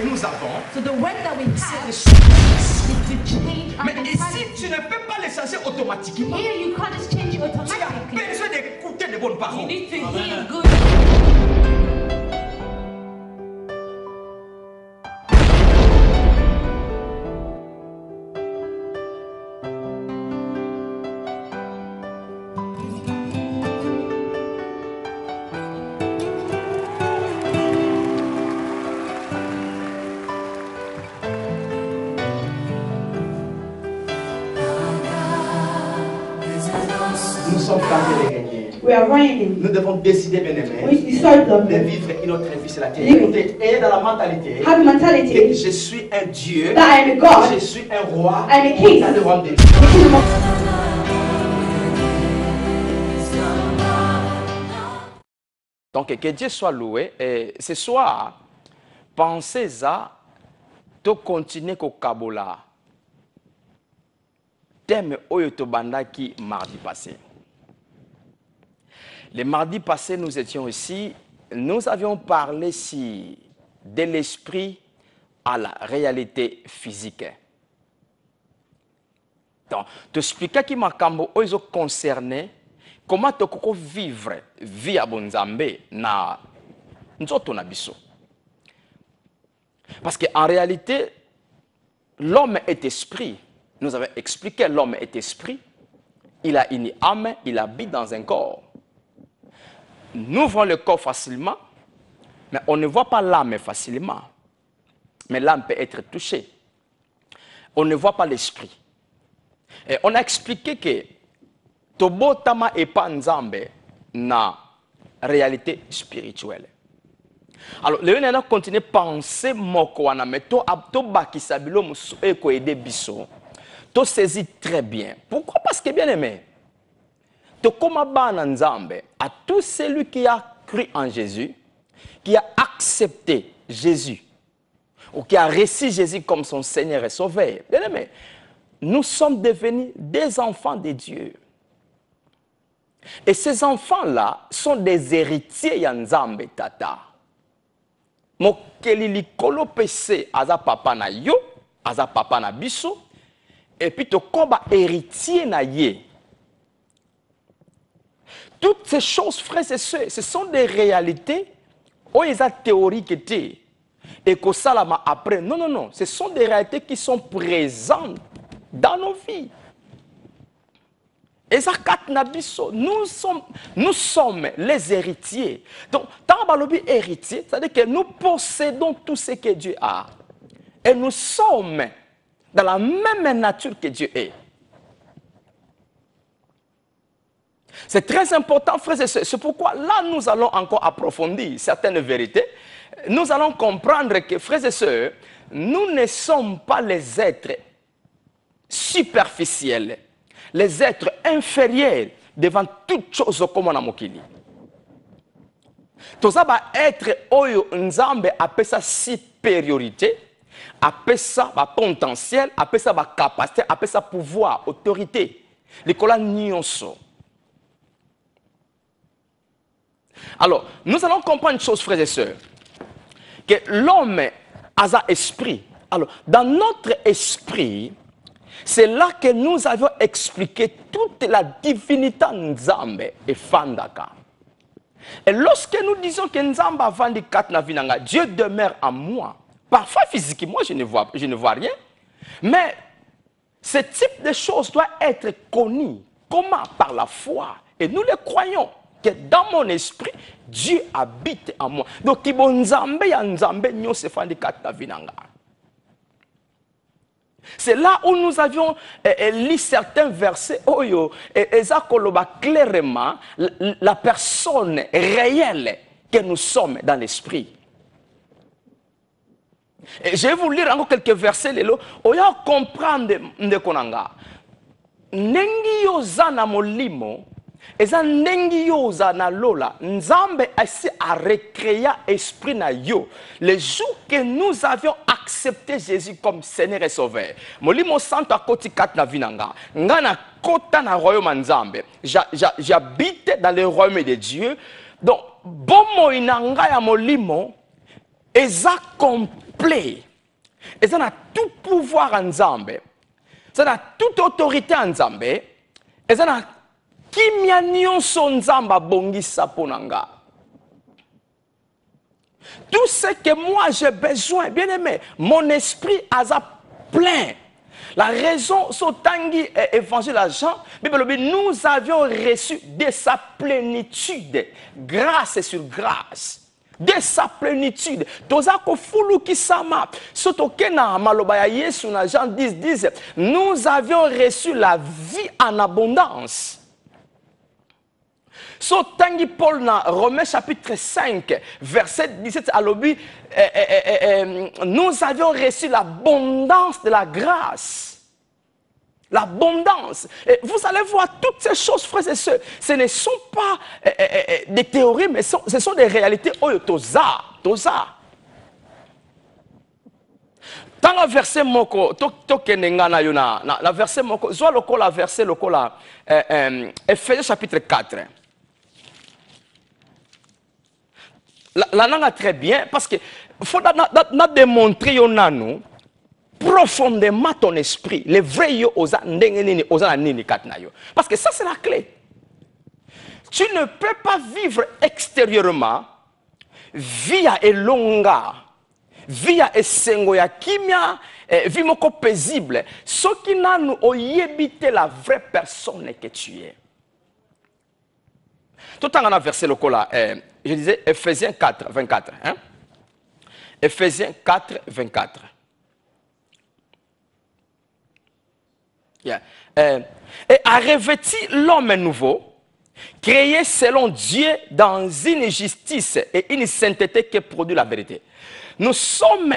nous avons, So the work that we c'est have de is changer. to change our Mais ici, mentality. tu ne peux pas les changer automatiquement. Here you can't just change it Tu as automatically. besoin d'écouter de bonnes You paroles. need to hear good. Nous sommes tentés de gagner. We are running. Nous devons décider, bien aimés, We decide de them. vivre une autre vie sur la terre. Oui. Écoutez, ayez dans la mentalité Have a que mentality je suis un Dieu, that I am a God. je suis un roi, I'm a king. dans le royaume de Dieu. The kingdom of Donc, que Dieu soit loué. Et ce soir, pensez à de continuer au Kabola. Thème Oyoto Bandaki mardi passé. Le mardi passé, nous étions ici. Nous avions parlé si, de l'esprit à la réalité physique. Donc, tu expliquais qui m'a concerné. Comment tu peux vivre via Bonzambe na nzoto na biso? Parce qu'en réalité, l'homme est esprit. Nous avons expliqué l'homme est esprit. Il a une âme, il habite dans un corps. Nous voyons le corps facilement, mais on ne voit pas l'âme facilement. Mais l'âme peut être touchée. On ne voit pas l'esprit. Et on a expliqué que Tobotama et Panzambe na réalité spirituelle. Alors, le Léon a continué à penser Mokwana, mais to bakisabilo musu eko ede biso. To saisit très bien. Pourquoi? Parce que bien aimé, to koma bana nzambe à tout celui qui a cru en Jésus, qui a accepté Jésus, ou qui a reçu Jésus comme son Seigneur et Sauveur. Bien aimé, nous sommes devenus des enfants de Dieu. Et ces enfants-là sont des héritiers Yanzambe Tata. Mokeli likolo pese aza papa na yo, aza papa na biso, et puis to koba héritier na ye. Toutes ces choses, frères et sœurs, ce sont des réalités où ils ont théorique été. Et que ça là après, non, non, non, ce sont des réalités qui sont présentes dans nos vies. Nous sommes les héritiers. Donc, tant que héritier, c'est-à-dire que nous possédons tout ce que Dieu a. Et nous sommes dans la même nature que Dieu est. C'est très important, frères et sœurs. C'est pourquoi là, nous allons encore approfondir certaines vérités. Nous allons comprendre que, frères et sœurs, nous ne sommes pas les êtres superficiels, les êtres inférieurs devant toute chose comme on a mokili. Tout ça va être oyo nzambe appelle ça supériorité, appelle ça potentiel, appelle ça capacité, appelle ça pouvoir, autorité. L'école nyonso. Alors, nous allons comprendre une chose, frères et sœurs, que l'homme a un esprit. Alors, dans notre esprit, c'est là que nous avions expliqué toute la divinité Nzambe et Fandaka. Et lorsque nous disons que Nzambe a vendu 4 navinanga, Dieu demeure en moi. Parfois, physiquement, je ne vois rien. Mais ce type de choses doit être connu. Comment? Par la foi. Et nous le croyons. Que dans mon esprit, Dieu habite en moi. Donc, il y a Nzambe, c'est là où nous avions lu certains versets. Et ça clairement la personne réelle que nous sommes dans l'esprit. Et je vais vous lire encore quelques versets. On va comprendre de konanga. Nengi yozana molimo. Eza nengi yoza na lola. Nzambe essaie à recréer esprit na yo. Le jour que nous avions accepté Jésus comme Seigneur et Sauveur. Molimo santo akoti kat na vinanga. Ngana kota na royaume Nzambe. J'habite dans le royaume de Dieu. Donc, bon mo inanga ya molimo. eza complet. Eza na tout pouvoir en Nzambe. Eza na toute autorité en Nzambe. Eza na kimia nyonso Nzamba bongisa ponanga. Tout ce que moi j'ai besoin, bien aimé, mon esprit a plein. La raison, Sotangi évangile à Jean, nous avions reçu de sa plénitude, grâce sur grâce. De sa plénitude. Tozako fulu kisama. Sotokena malobaya Yesu na Jean 10, nous avions reçu la vie en abondance. Sotangi Paul na Romains chapitre 5, verset 17 à l'objet, nous avions reçu l'abondance de la grâce. L'abondance. Vous allez voir toutes ces choses, frères et sœurs. Ce ne sont pas des théories, mais ce sont des réalités. Oyo toza. Dans le verset moko, tokenengana yona, la verset moko, soit lokola verset lokola, Ephésiens chapitre 4. La langue très bien, parce que faut démontrer nous profondément ton esprit, le vrai yo oza ndengenini oza nini katnayo. Parce que ça c'est la clé. Tu ne peux pas vivre extérieurement via elonga, via esengo ya kimia, vie moko paisible. Ce qui n'a nous oyebite la vraie personne que tu es. Tout en a versé le cola. Je disais Ephésiens 4, 24. Hein? Ephésiens 4, 24. Yeah. Et a revêti l'homme nouveau, créé selon Dieu dans une justice et une sainteté qui produit la vérité. Nous sommes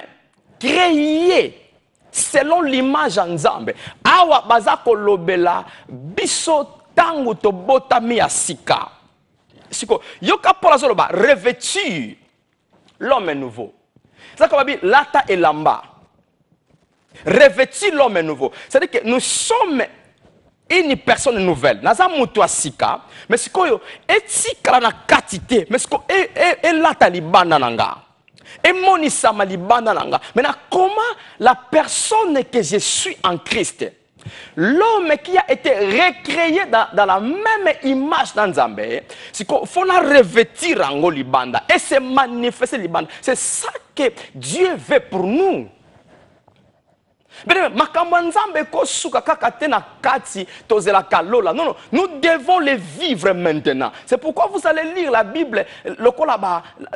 créés selon l'image en Nzambe. Awa bazako lobela biso tangu to botami asika. Siko yoka pola zoloba revêtir l'homme nouveau. Ça comme dit lata et lamba. Revêtir l'homme nouveau. C'est-à-dire que nous sommes une personne nouvelle. Naza mutu asika, mais siko yo etika na katite, mais siko e lata libanda nanga. Et monisa ma libanda nanga. Maintenant comment la personne que je suis en Christ, l'homme qui a été recréé dans la même image d'Nzambe, c'est qu'il faut la revêtir en libanda et se manifester libanda. C'est ça que Dieu veut pour nous. Non, nous devons les vivre maintenant. C'est pourquoi vous allez lire la Bible,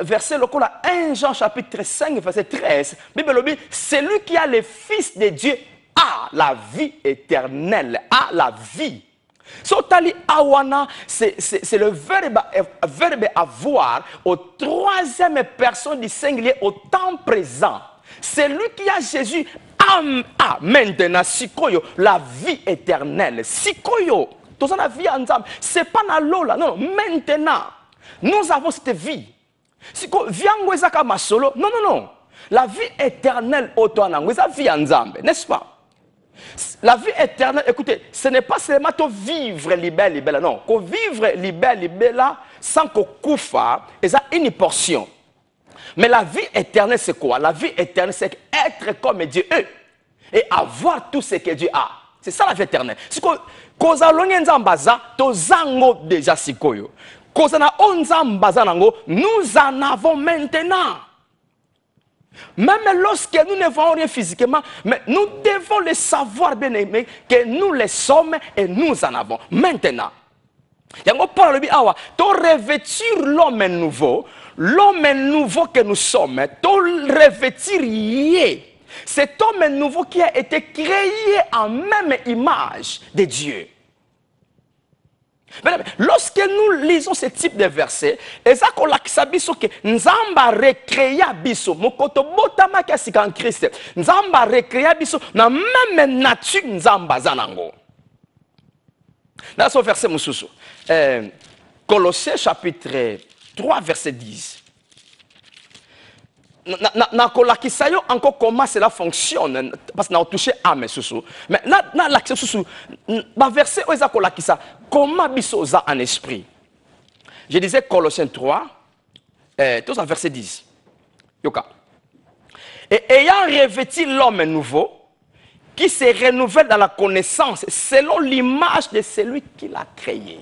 verset 1 Jean chapitre 5, verset 13. Bible dit, celui qui a le Fils de Dieu a la vie éternelle, a la vie. Sotali awana, c'est le verbe avoir au troisième personne du singulier au temps présent. Celui qui a Jésus a maintenant sikoyo la vie éternelle. Sikoyo, tout ça la vie ensemble. C'est pas na lola, non, maintenant. Nous avons cette vie. Siko viango ezaka masolo. Non, non, non. La vie éternelle autoanango, eza vie ensemble, n'est-ce pas? La vie éternelle, écoutez, ce n'est pas seulement de vivre libelle, non. Que vivre libelle, sans que koufa, c'est une portion. Mais la vie éternelle, c'est quoi? La vie éternelle, c'est être comme Dieu est et avoir tout ce que Dieu a. C'est ça la vie éternelle. Si déjà sikoyo. Nous en avons maintenant. Même lorsque nous ne voyons rien physiquement, mais nous devons le savoir, bien aimé, que nous le sommes et nous en avons maintenant. Yango Paul dit awa, to revêtir l'homme nouveau que nous sommes, to revêtir yé. Cet homme nouveau qui a été créé en même image de Dieu. Lorsque nous lisons ce type de verset, ezako lakisa biso ke nzamba recréa biso mokoto botama kasi en Christ. Nzamba recréa biso na même nature nzamba zanango. Dans ce verset mususu, Colossiens chapitre 3 verset 10. Na kolakisa yo encore comment cela fonctionne parce que na touché âme susu. Mais là l'action susu ba verset o ezako lakisa comment biso za en esprit. Je disais Colossiens 3 tout ça verset 10. Yoka. Et ayant revêtu l'homme nouveau, qui se renouvelle dans la connaissance selon l'image de celui qui l'a créé.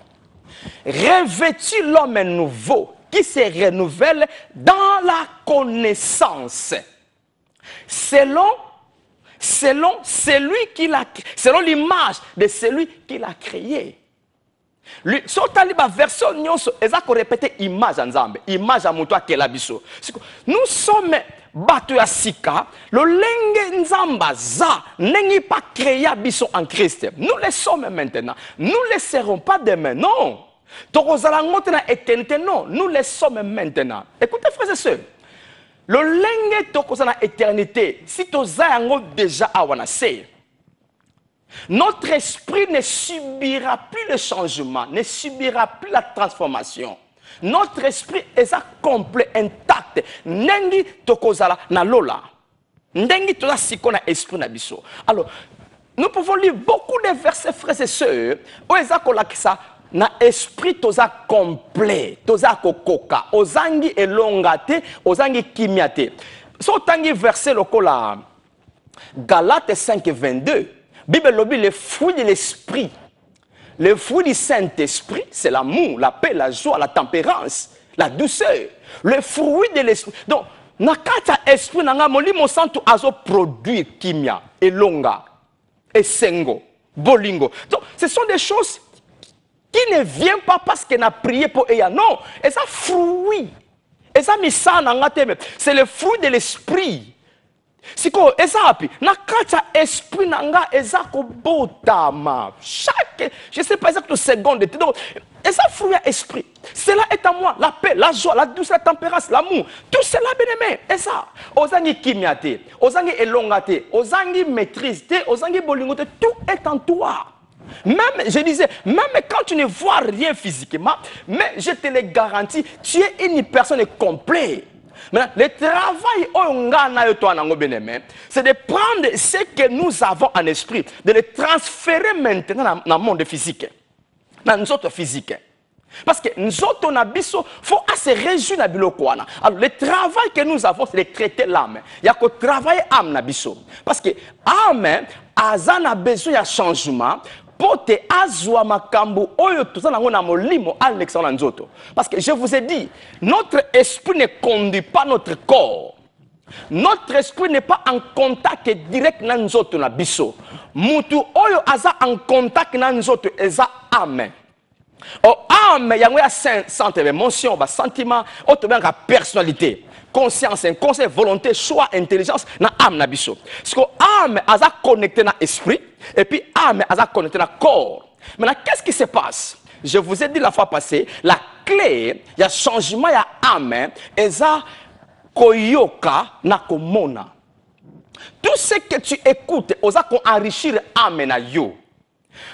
Revêtu l'homme nouveau, qui se renouvelle dans la connaissance selon l'image de celui qui l'a créé. So taliba version nyonso ezako répéter image nzambe, image ya mutu akela biso. Nous sommes bato ya sika, lo lenge nzamba za nengi pas créé biso en Christ. Nous le sommes maintenant. Nous ne le serons pas demain. Non. Tokozala ngote na éternité, non. Nous le sommes maintenant. Écoutez frères et sœurs. Le lenge tokozala na éternité, si toza yango déjà awana se. Notre esprit ne subira plus le changement, ne subira plus la transformation. Notre esprit est complet, intact. Nengi tokozala na lola. Nengi toza siko na esprit na biso. Alors, nous pouvons lire beaucoup de versets, frères et sœurs, où ezako na esprit toza complet, toza kokoka, ozangi elongate, ozangi kimiate. So tangi verset lokola Galates 5:22. Bible lobby les fruits de l'esprit. Le fruit du Saint-Esprit, c'est l'amour, la paix, la joie, la tempérance, la douceur. Le fruit de l'esprit. Donc, nakata esprit nanga molimo santo azo produire kimia, elonga, esengo, bolingo. Donc, ce sont des choses qui ne viennent pas parce qu'on a prié pour eux. Non, et ça fruit. Et ça c'est le fruit de l'esprit. Siko esapi na kata esprit nanga ezako botama chaque je sais pas exactement seconde donc esa fruit à esprit cela est à moi la paix la joie la douceur la tempérance l'amour tout cela bien-aimé et ça ozangi kimiate ozangi elongate ozangi maîtrise ozangi bolingote tout est en toi. Même, je disais, même quand tu ne vois rien physiquement, mais je te le garantis, tu es une personne complète. Maintenant, le travail, c'est de prendre ce que nous avons en esprit, de le transférer maintenant dans le monde physique, dans nous autres physiques. Parce que nous autres, il faut se réjouir dans le kwana. Alors, le travail que nous avons, c'est de traiter l'âme. Il y a que travailler l'âme. Parce que l'âme a besoin de changement. Parce que je vous ai dit, notre esprit ne conduit pas notre corps. Notre esprit n'est pas en contact direct avec nous autres. Mutu oyo aza en contact avec nous autres, eza âme. Oh, âme, il y a un centre d'émotion, un sentiment, une personnalité, conscience, inconscience, volonté, choix, intelligence, na âme na biso. Parce que âme aza connecté na esprit et puis âme aza connecté na corps. Maintenant, qu'est-ce qui se passe? Je vous ai dit la fois passée, la clé, il y a changement, il y a âme, eza koyoka na komona. Tout ce que tu écoutes, oza ko enrichir âme na yo.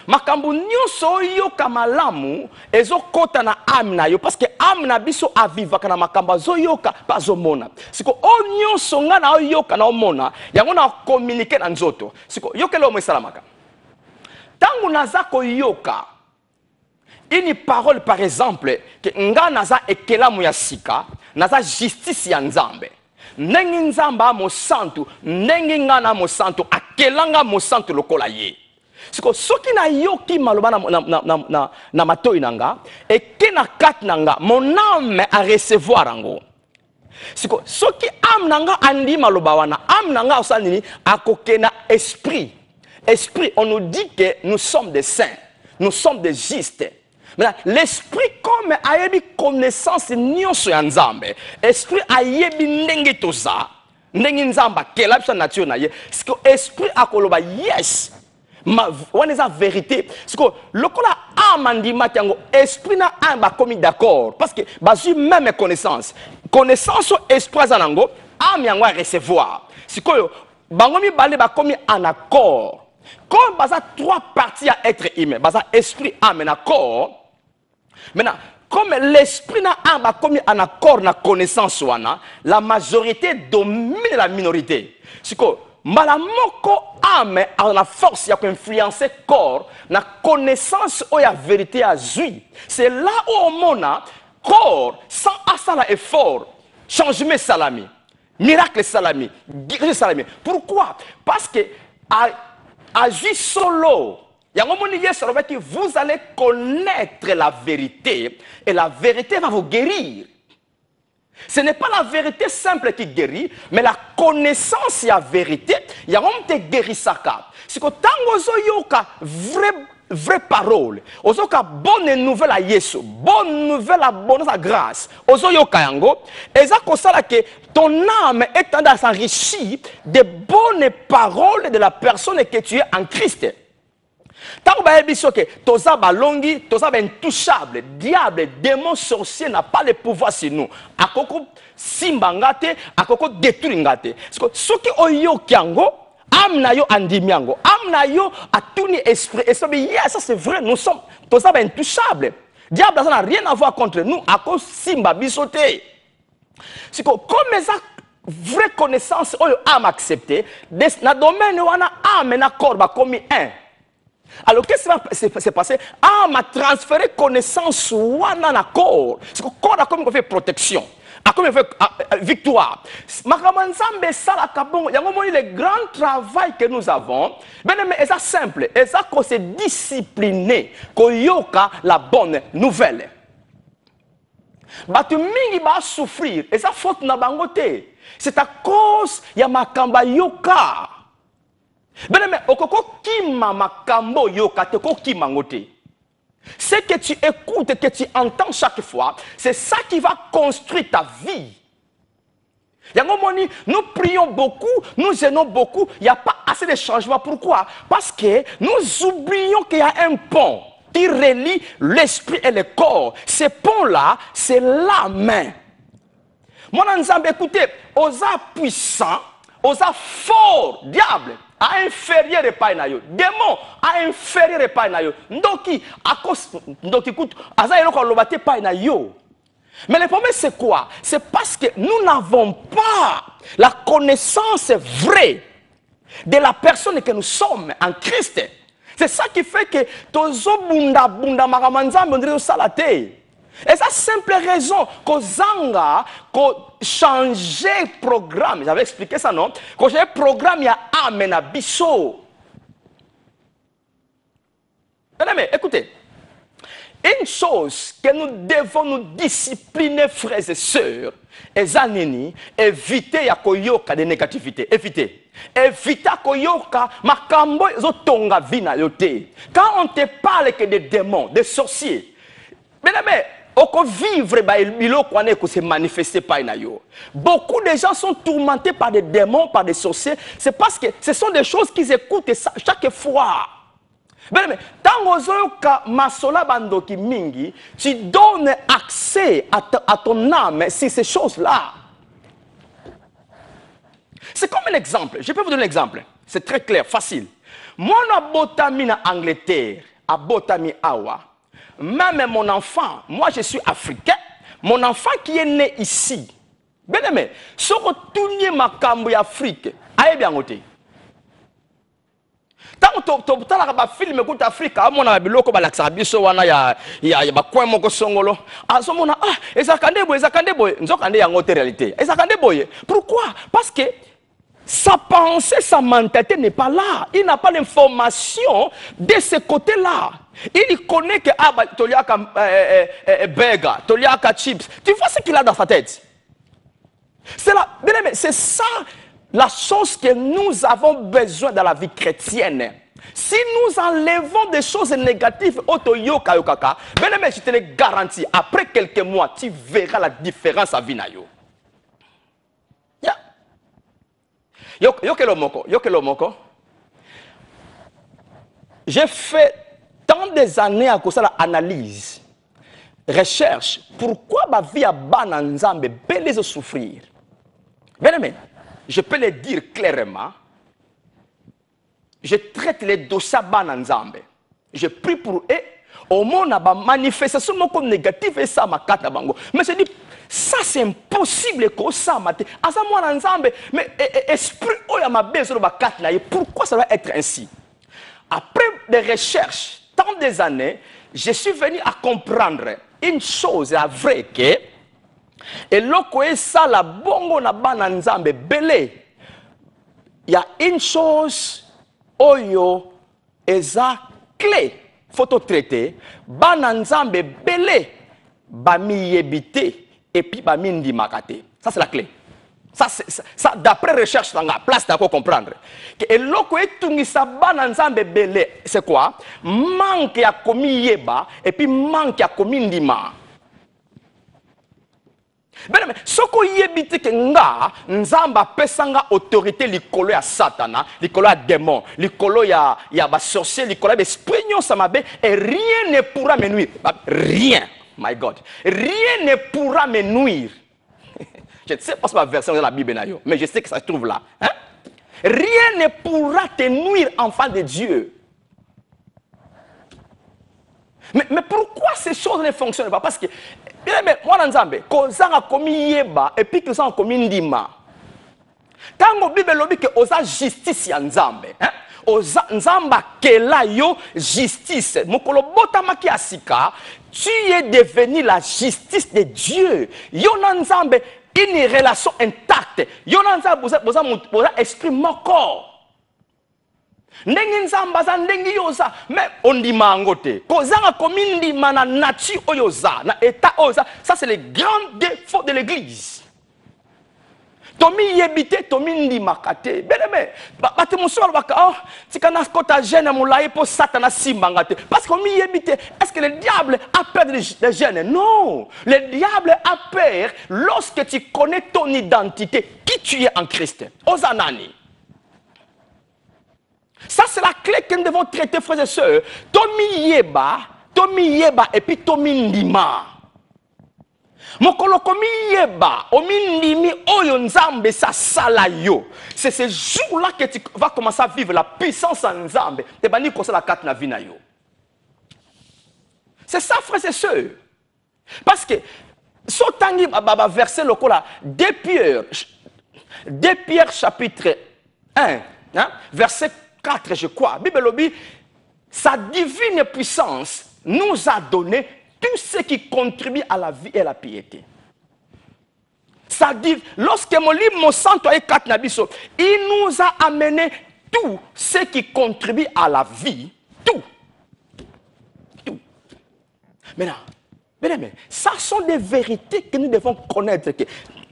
Makambu nyonso yo kamalamu ezo kota na âme na yo parce que âme na biso aviva kana makamba zo yoka bazo mona siko o nyonso nga na yoka na omona yango na communiquer na nzoto siko yokelo mo salamaka tangu naza ko yoka une parole par exemple que nga naza ekelamu ya sika naza justice ya nzambe nengi nzamba mo santu nengi nga na mo santu akelanga mo santu lokola ye. Siko soki na yoki maloba na matoi nanga et ke na kat nanga mon âme a recevoir ango. Siko soki âme nanga andi maloba wana âme nanga osanini akoke na esprit. Esprit, on nous dit que nous sommes des saints, nous sommes des justes. L'esprit comme ayebi connaissance nyonso ya nzambe. Esprit ayebi ndenge toza. Ndenge nzamba kela bisa nature na ye. Siko esprit akoloba yes. On est la vérité. C'est que le amandima tiango esprit na amba commis d'accord parce que basu même connaissance. Connaissance esprit zanango am yango à recevoir. C'est que bangomi balé ba commis en accord. Comme baza trois parties à être humain, baza esprit âme et corps. Maintenant comme l'esprit na amba commis en accord na connaissance wana, la majorité domine la minorité. C'est que malamoko âme a la force ya influencer corps na connaissance ou ya vérité à zui. C'est là où on mona corps sans asala effort changement salami Miracle salami, guérison salami. Pourquoi? Parce que à juste solo, vous allez connaître la vérité et la vérité va vous guérir. Ce n'est pas la vérité simple qui guérit, mais la connaissance de la vérité, il y a un te guérissaka. C'est que tant que vraie parole, ozoka bonne nouvelle à Yesu, bonne nouvelle à bonne à grâce, ozoyoka yango, et ça constate que ton âme est en train de s'enrichir des bonnes paroles de la personne que tu es en Christ. Tant que toza balongi, toza intouchable, diable, démon, sorcier n'a pas le pouvoir sur nous. Akoko simbangate, akoko détruingate. Ce qui oyo kiango, amna yo andimiango, amna yo atuni esprit. Et ça, ça c'est vrai, nous sommes toza intouchable. Diable ça n'a rien à voir contre nous, akoko simba bisote. C'est comme ça. Vraie connaissance, oyo âme accepté, dans le domaine où on a âme et corps comme un. Alors, qu'est-ce qui s'est passé? Ah, m'a transféré connaissance ou un corps. C'est que le corps a comme fait protection, a comme fait victoire. Makamanzambe sala kabongo, il y a le grand travail que nous avons. Mais c'est simple, et ça qu'on s'est discipliné, qu'on yoka la bonne nouvelle. Batu mingi ba souffrir, et ça faute na bangote. C'est à cause ya makamba yoka. Mais okoko kima makambo yoka te ko kima ngote. Ce que tu écoutes et que tu entends chaque fois, c'est ça qui va construire ta vie. Nous prions beaucoup, nous gênons beaucoup, il n'y a pas assez de changements. Pourquoi? Parce que nous oublions qu'il y a un pont qui relie l'esprit et le corps. Ce pont-là, c'est la main. Mon ensemble, écoutez, osa puissant, osa fort, diable, a inférieur et pas nayo. Démon a inférieur et pas nayo. Ndoki, écoute, aza yelo ko lobate pas nayo. Mais le problème c'est quoi? C'est parce que nous n'avons pas la connaissance vraie de la personne que nous sommes en Christ. C'est ça qui fait que tozo bunda bunda maramanzambe on dirait salate. Et ça simple raison que Zanga changer programme, j'avais expliqué ça non, que changer programme il y a amena biso. Mais écoutez, une chose que nous devons nous discipliner, frères et sœurs, et éviter ya koyoka de négativité, éviter. Éviter koyoka makambo zotonga vina yote. Quand on te parle que des démons, des sorciers, mais oko vivre biloko ane ko se manifester par nayo. Beaucoup de gens sont tourmentés par des démons, par des sorciers, c'est parce que ce sont des choses qu'ils écoutent chaque fois. Mais tant masola bandoki mingi, tu donnes accès à ton âme sur ces choses-là. C'est comme un exemple. Je peux vous donner un exemple. C'est très clair, facile. Mon abotami en Angleterre, abotami awa. Même mon enfant, moi je suis africain, mon enfant qui est né ici. Bien aimé, si on retourne ma cambo Afrique, aïe bien côté. Tant que tu as un film écoute Afrique, on a biloko balaksa biso wana ya bakwa moko songolo. Azomona ah ezakande boy, nzokande ya ngote réalité. Ezakande boy. Pourquoi? Parce que sa pensée, sa mentalité n'est pas là. Il n'a pas l'information de ce côté-là. Il connaît que toliaka burger, toliaka chips. Tu vois ce qu'il a dans sa tête? C'est ça la chose que nous avons besoin dans la vie chrétienne. Si nous enlevons des choses négatives, je te le garantis, après quelques mois, tu verras la différence à Vinayo. Yokelomoko. J'ai fait tant des années à cause de l'analyse, recherche. Pourquoi ma vie a bananzambe peut souffrir? Bien aimé, je peux le dire clairement. Je traite les dossiers bananzambe. Je prie pour eux. Au monde a manifestation négative et ça m'a cata bango. Mais je dis ça c'est impossible que ça mate. Asa moi ensemble mais esprit oya ma besoin ba kat na. Pourquoi ça doit être ainsi? Après des recherches, tant des années, je suis venu à comprendre une chose, la vraie que Et loko ça la bongo na bana nzambe belé. Il y a une chose oyo eza clé photo traité bana nzambe belé bami yebité et puis bami ndimakate. Ça c'est la clé. Ça d'après recherche dans la place d'accord comprendre. Et loko etungisa bana nzambe belé c'est quoi? Manque ya komi yeba et puis manque ya komi ndima. Ben, soko yebite ke nga nzamba pesanga autorité likolo ya satana, likolo ya démon, likolo ya ba sorcier, likolo ya esprit nyonso mabe et rien ne pourra me nuire. Rien, my God. Rien ne pourra me nuire. Je ne sais pas si ma version de la Bible na yo, mais je sais que ça se trouve là, hein? Rien ne pourra te nuire, enfant de Dieu. Mais pourquoi ces choses ne fonctionnent pas? Parce que moi, Nzambe, kozanga komi yeba et puis kozanga komi ndima. Tango Bible lobi que oza justice ya Nzambe, hein? Oza Nzamba kela yo justice. Mokolo botamaki asika, tu es devenu la justice de Dieu. Yo na Nzambe une relation intacte. Yo na Nzambe boza esprit moko. Ndengi nzamba za ndengi yoza mais ondima ngote kozanga komi ndima na nature oyoza na état oza. Ça c'est le grand défaut de l'église. Tomi yebite tomi ndima kate beleme bate musoro baka oh tikana kota jeune moulaye po satana simbangate parce que komi yebite. Est-ce que le diable a peur des jeunes? Non, le diable a peur lorsque tu connais ton identité, qui tu es en Christ. Ozanani. Ça, c'est la clé que nous devons traiter, frères et sœurs. Tomi yeba, et puis tomi ndima. Mokolo komi yeba, omi ndimi oyo nzambe sa sala yo. C'est ce jour-là que tu vas commencer à vivre la puissance en nzambe. Te bani kosa la carte na vina yo. C'est ça, frères et sœurs. Parce que, sotangi baba verset lokola, 2 Pierre chapitre 1, hein, verset 4, je crois. Bible lobi, sa divine puissance nous a donné tout ce qui contribue à la vie et à la piété. Ça dit, lorsque mon livre, mon santo et 4 nabiso, il nous a amené tout ce qui contribue à la vie. Tout. Tout. Maintenant, ça sont des vérités que nous devons connaître.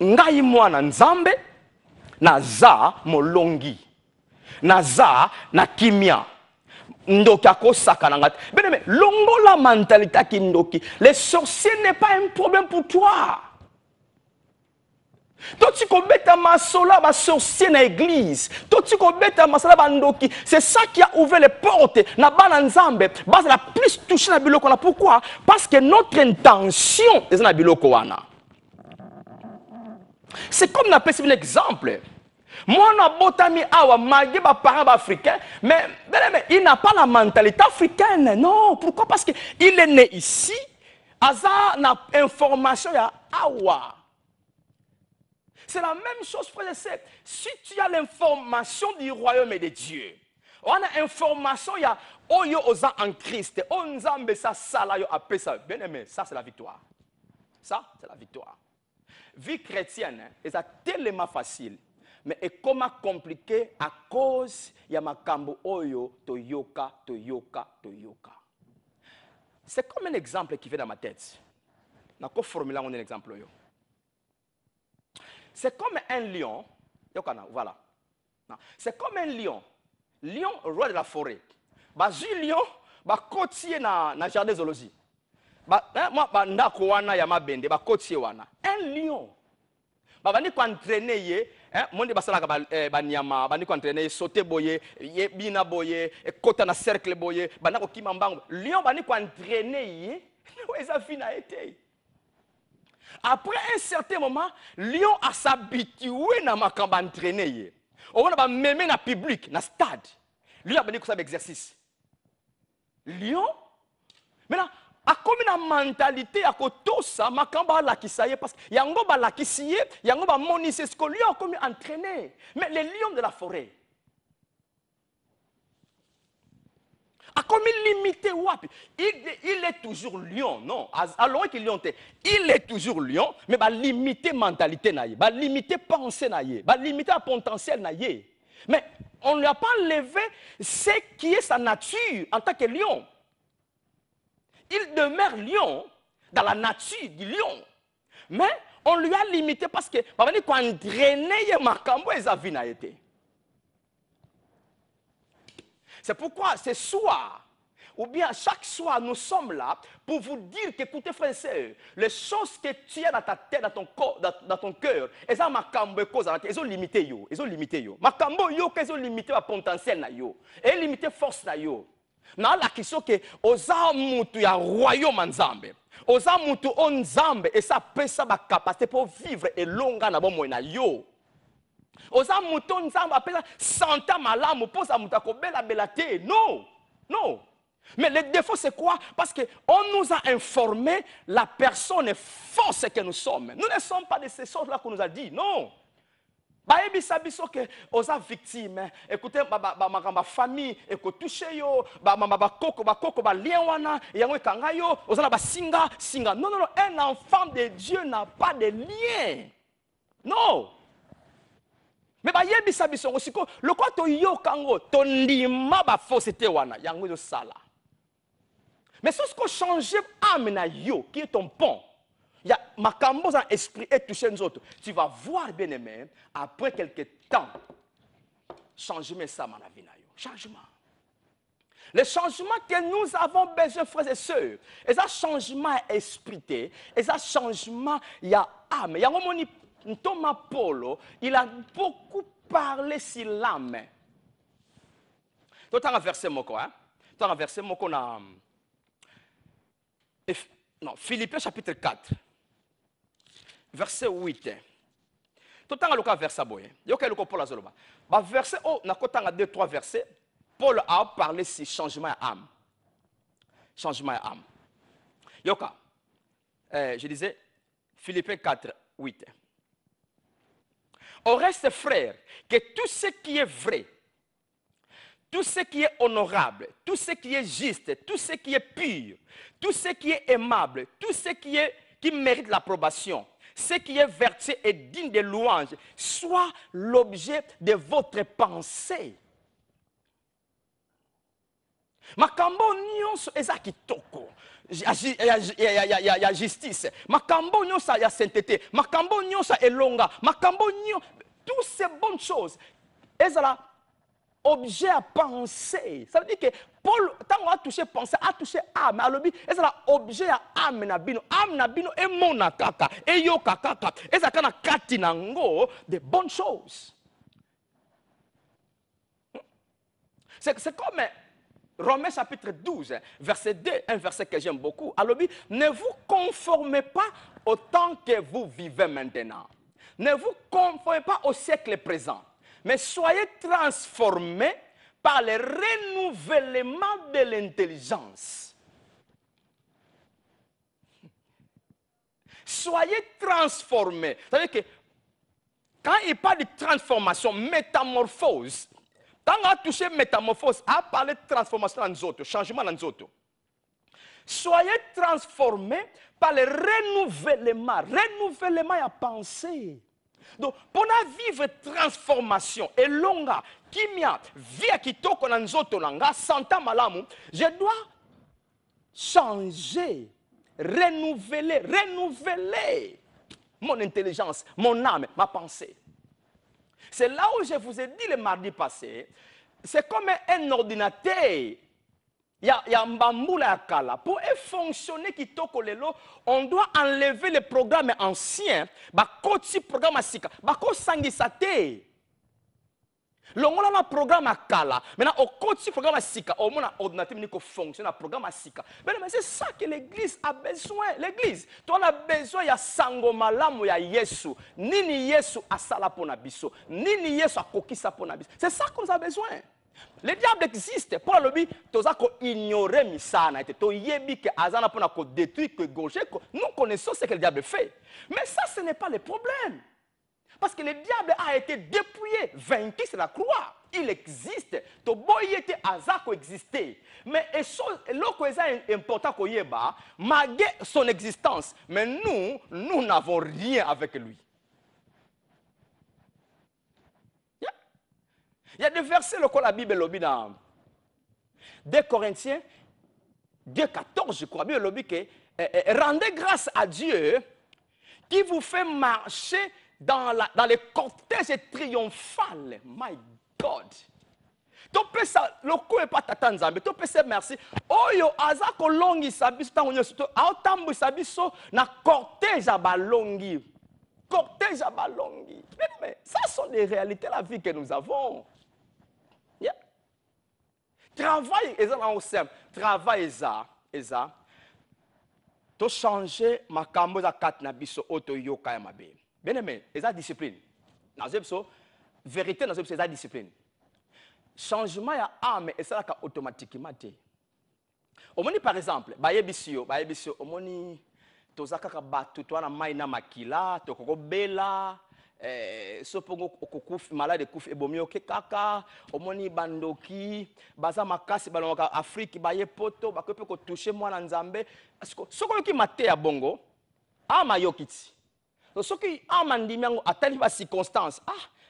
Ngai mwana nzambe, naza molongi. Naza na kimia ndoki akosaka na ngati. Bien-aimé, longo la mentalité ki ndoki. Les sorciers n'est pas un problème pour toi. Toi tu kobeta masola ba sorcier na église. Toi tu kobeta masola ba ndoki. C'est ça qui a ouvert les portes na bana nzambe. Base la plus touché na biloko na. Pourquoi? Parce que notre intention est na biloko wana. C'est comme on appelle un exemple. Moi, na botami awa magé ba parents africains, mais il n'a pas la mentalité africaine. Non, pourquoi? Parce que il est né ici, aza na information ya awa. C'est la même chose, frère et sœur. Si tu as l'information du royaume de Dieu, on a information ya oyo oza en Christ, on nzambe sa sala yo appelle ça. Bien aimé, ça c'est la victoire. Ça c'est la victoire. Vie chrétienne, c'est tellement facile. Mais est comment compliqué à cause ya makambo oyo toyoka. C'est comme un exemple qui vient dans ma tête. Na ko formuler un exemple yo. C'est comme un lion, voilà. C'est comme un lion. Lion roi de la forêt. Ba lion ba kotier na jardin zoologie. Ba moi ba ndako wana ya mabende ba kotier wana. Un lion. Ba bani ko entraîner ye. Monde basalaka banyama bandi ko entraîner sauter boye ye bina boye kota na cercle boye banda ko kimambango lion bandi ko entraîner ye eza fina été. Après un certain moment lion a s'habitué na makamba entraîner ye on va même na public na stade lion bandi ko sa exercice lion maintenant a comme une mentalité à kotosa makamba la kisaye parce que yango ba la kisiye yango ba monise ce que lion comme entraîné mais les lions de la forêt a comme il limité wapi. Il est toujours lion, non. Alors qu'il lion, il est toujours lion, mais bah limiter mentalité naïe, bah limiter pensée naïe, bah limiter potentiel naïe. Mais on ne lui a pas enlevé ce qui est sa nature en tant que lion. Il demeure lion dans la nature du lion. Mais on lui a limité parce que quand on drainait Makambo et Zavina été. C'est pourquoi ce soir, ou bien chaque soir, nous sommes là pour vous dire qu'écoutez frères et sœurs, les choses que tu as dans ta tête, dans ton corps, dans ton cœur, elles ont Makambo et cause, elles ont limité yo, elles ont limité yo. Makambo yo, qu'elles ont limité le potentiel na yo, et limité force na yo. Na la question que oza mutu ya royaume nzambe oza mutu on nzambe et ça peut ça ba capacité pour vivre et longa na bon na yo oza mutu nzambe appelle santa malamu pour ça muta ko bela belate non non mais le défaut c'est quoi parce que on nous a informé la personne force que nous sommes nous ne sommes pas de ces choses là qu'on nous a dit non. Baebi sabiso que oza victime écoutez ma famille écoute touché yo ba koko ba lien wana yango kanga yo oza na ba singa non non non un enfant de Dieu n'a pas de lien non mais baebi sabiso osiko le quoi to yo kango to ndima ba fausseté wana yango zo sala mais ce qu'on changer âme na yo qui est ton pont. Il y a Makambo dans l'esprit et touché nous autres. Tu vas voir, bien aimé, après quelques temps, changement ça, ma vie. Changement. Le changement que nous avons besoin, frères et sœurs, et ça changement esprit, et ça changement, il y a âme. Il y a un moment, Thomas Polo, il a beaucoup parlé sur l'âme. Tu as renversé mon corps, hein? Tu as renversé mon corps dans. Non, Philippiens chapitre 4. Verset 8. Tout le temps, verset boy. Il y a Paul a zoloba. Verset oh, na kotanga 2-3 versets. Paul a parlé sur changement d'âme. Changement d'âme. Yoka. Je disais Philippiens 4, 8. Au reste, frères, que tout ce qui est vrai, tout ce qui est honorable, tout ce qui est juste, tout ce qui est pur, tout ce qui est aimable, tout ce qui mérite l'approbation, ce qui est vertu et digne de louange, soit l'objet de votre pensée. Makambo nyonso eza kitoko. Il y a justice. Makambo nyonso il y a sainteté. Makambo nyonso elonga. Makambo nyonso toutes ces bonnes choses. Ezala objet à penser. Ça veut dire que Paul, quand on a touché pensée, a touché âme. Alors, c'est objet à âme nabino. Âme nabino et mon kaka. Et yo kaka. Et ça kana katinango de bonnes choses. C'est comme Romains chapitre 12, verset 2, un verset que j'aime beaucoup. Alors, ne vous conformez pas au temps que vous vivez maintenant. Ne vous conformez pas au siècle présent. Mais soyez transformés par le renouvellement de l'intelligence. Soyez transformés. C'est-à-dire que quand il parle de transformation, métamorphose, quand on a touché métamorphose, on a parlé de transformation dans nous autres, changement dans nous autres. Soyez transformés par le renouvellement. Renouvellement à penser. Donc, pour vivre transformation et longa, kimia, via kitoko na nzoto nanga, santa malamu, je dois changer, renouveler mon intelligence, mon âme, ma pensée. C'est là où je vous ai dit le mardi passé, c'est comme un ordinateur. Il y a un bambou là kala. Pour fonctionner kitoko lelo, on doit enlever les programmes anciens. Ba koti programme sika. Ba ko sangisa te. Longola na programme kala. Maintenant au koti programme sika. Au moins ordinateur ni ko fonctionne na programme sika. Mais c'est ça que l'église a besoin. L'église, toi on a besoin ya sango malamu ya Yesu. Nini Yesu asala pona biso. Nini Yesu akokisa pona biso. C'est ça qu'on a besoin. Le diable existe. Pour le but, tu as ignoré Misana. Tu as que Azana pour détruire que gauche. Nous connaissons ce que le diable fait. Mais ça, ce n'est pas le problème. Parce que le diable a été dépouillé, vaincu sur la croix. Il existe. Toboy était azako exister. Mais l'autre est important qu'on y ait, malgré son existence. Mais nous n'avons rien avec lui. Il y a des versets que la Bible lobby dans 2 Corinthiens 2,14, je crois. La Bible lobby que rendez grâce à Dieu qui vous fait marcher dans les cortèges triomphales. My God. Tu peux ça, le coup est pas tatanzambe. Tu peux ça merci. Oyo azako longi sabiso tango surtout autambo sabiso na cortège à balongi. Cortège à balongi. Mais ça sont des réalités de la vie que nous avons. Yeah. Travail travail eza. Tu changer makambo za kat na biso oto yoka ya mabe. Bien aimé, eza discipline. Na zebso vérité na zebso eza discipline. Changement ya âme et ça automatiquement. Omoni par exemple, bayebisio, omoni tozaka batu to na mai na makila, tokoko bela, sopongo okukufi malade kufi ebomi okekaka, omoni bandoki, baza makasi balonga Afrique baye poto, bakope ko toucher mwana nzambe, soko yoki mate ya bongo, ama yokiti. Soki ama ndimiango atali ba circonstance,